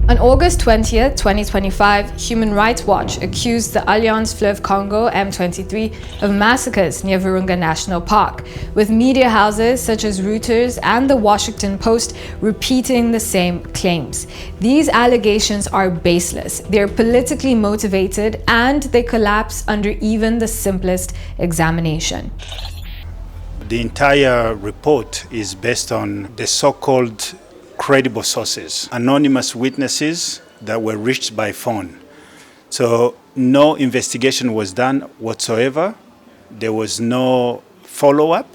On August 20th, 2025, Human Rights Watch accused the Alliance Fleuve Congo M23 of massacres near Virunga National Park, with media houses such as Reuters and the Washington Post repeating the same claims. These allegations are baseless, they're politically motivated, and they collapse under even the simplest examination. The entire report is based on the so-called credible sources, anonymous witnesses that were reached by phone. So no investigation was done whatsoever. There was no follow-up.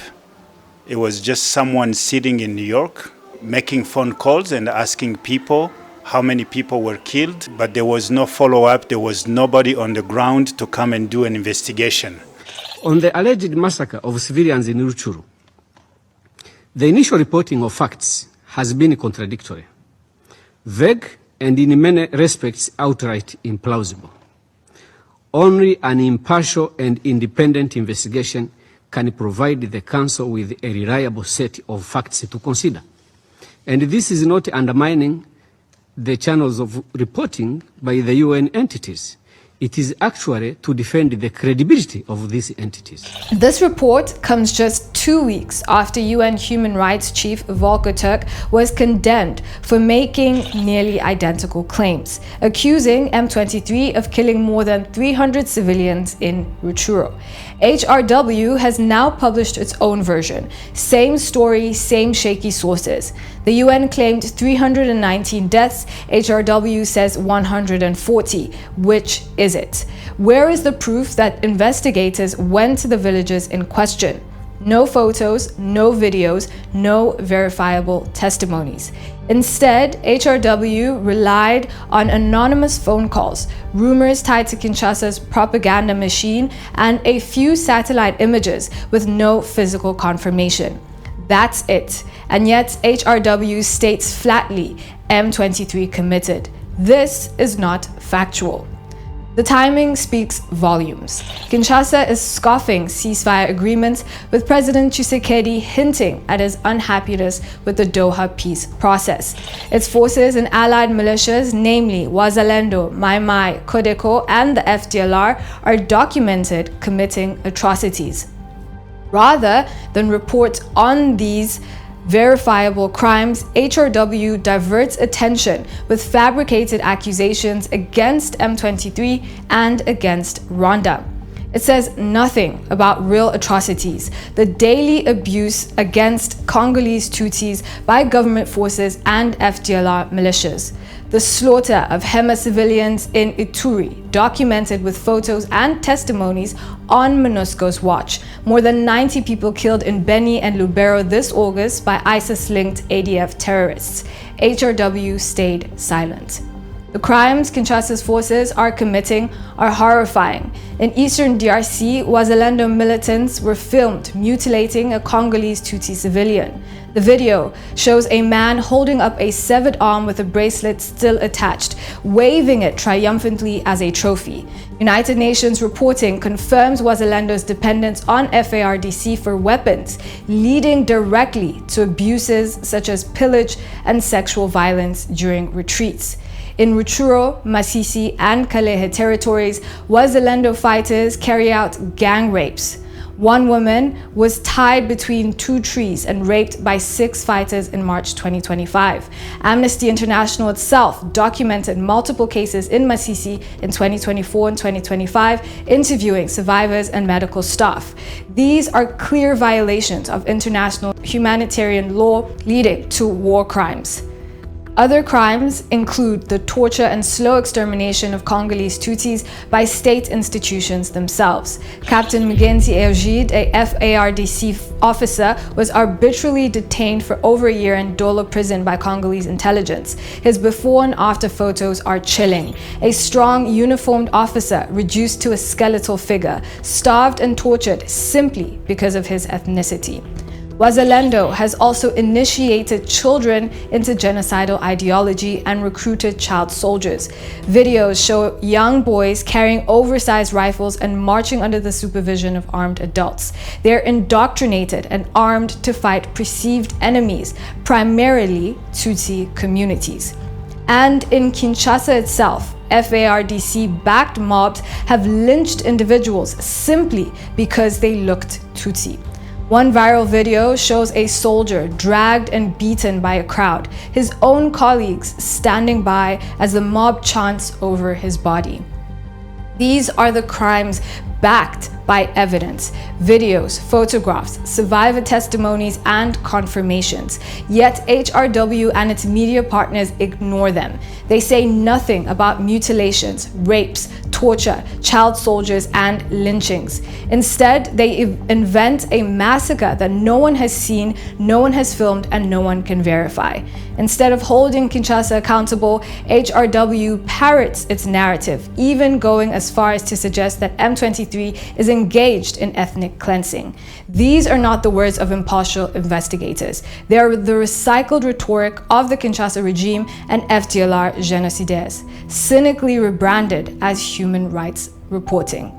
It was just someone sitting in New York making phone calls and asking people how many people were killed, but there was no follow-up. There was nobody on the ground to come and do an investigation. On the alleged massacre of civilians in Rutshuru, the initial reporting of facts has been contradictory, vague, and in many respects outright implausible. Only an impartial and independent investigation can provide the Council with a reliable set of facts to consider. And this is not undermining the channels of reporting by the UN entities. It is actually to defend the credibility of these entities. This report comes just 2 weeks after UN Human Rights Chief Volker Turk was condemned for making nearly identical claims, accusing M23 of killing more than 300 civilians in Rutshuru. HRW has now published its own version. Same story, same shaky sources. The UN claimed 319 deaths, HRW says 140. Which is it? Where is the proof that investigators went to the villages in question? No photos, no videos, no verifiable testimonies. Instead, HRW relied on anonymous phone calls, rumors tied to Kinshasa's propaganda machine, and a few satellite images with no physical confirmation. That's it. And yet, HRW states flatly, M23 committed. This is not factual. The timing speaks volumes. Kinshasa is scoffing ceasefire agreements, with President Tshisekedi hinting at his unhappiness with the Doha peace process. Its forces and allied militias, namely Wazalendo, Mai Mai, Codeco, and the FDLR, are documented committing atrocities. Rather than report on these verifiable crimes, HRW diverts attention with fabricated accusations against M23 and against Rwanda. It says nothing about real atrocities, the daily abuse against Congolese Tutsis by government forces and FDLR militias. The slaughter of Hema civilians in Ituri, documented with photos and testimonies on MONUSCO's watch. More than 90 people killed in Beni and Lubero this August by ISIS-linked ADF terrorists. HRW stayed silent. The crimes Kinshasa's forces are committing are horrifying. In eastern DRC, Wazalendo militants were filmed mutilating a Congolese Tutsi civilian. The video shows a man holding up a severed arm with a bracelet still attached, waving it triumphantly as a trophy. United Nations reporting confirms Wazalendo's dependence on FARDC for weapons, leading directly to abuses such as pillage and sexual violence during retreats. In Rutshuru, Masisi, and Kalehe territories, Wazalendo fighters carry out gang rapes. One woman was tied between two trees and raped by 6 fighters in March 2025. Amnesty International itself documented multiple cases in Masisi in 2024 and 2025, interviewing survivors and medical staff. These are clear violations of international humanitarian law leading to war crimes. Other crimes include the torture and slow extermination of Congolese Tutsis by state institutions themselves. Captain Mugenzi Eogide, a FARDC officer, was arbitrarily detained for over a year in Dolo prison by Congolese intelligence. His before and after photos are chilling. A strong, uniformed officer reduced to a skeletal figure, starved and tortured simply because of his ethnicity. Wazalendo has also initiated children into genocidal ideology and recruited child soldiers. Videos show young boys carrying oversized rifles and marching under the supervision of armed adults. They're indoctrinated and armed to fight perceived enemies, primarily Tutsi communities. And in Kinshasa itself, FARDC-backed mobs have lynched individuals simply because they looked Tutsi. One viral video shows a soldier dragged and beaten by a crowd, his own colleagues standing by as the mob chants over his body. These are the crimes backed by evidence, videos, photographs, survivor testimonies, and confirmations. Yet HRW and its media partners ignore them. They say nothing about mutilations, rapes, torture, child soldiers, and lynchings. Instead, they invent a massacre that no one has seen, no one has filmed, and no one can verify. Instead of holding Kinshasa accountable, HRW parrots its narrative, even going as far as to suggest that M23 is engaged in ethnic cleansing. These are not the words of impartial investigators. They are the recycled rhetoric of the Kinshasa regime and FDLR genocidaires, cynically rebranded as human rights reporting.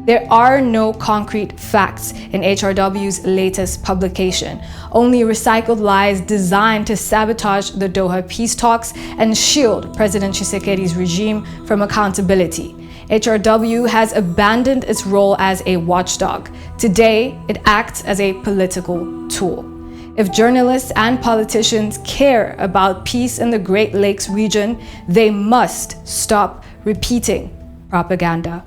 There are no concrete facts in HRW's latest publication, only recycled lies designed to sabotage the Doha peace talks and shield President Tshisekedi's regime from accountability. HRW has abandoned its role as a watchdog. Today, it acts as a political tool. If journalists and politicians care about peace in the Great Lakes region, they must stop repeating propaganda.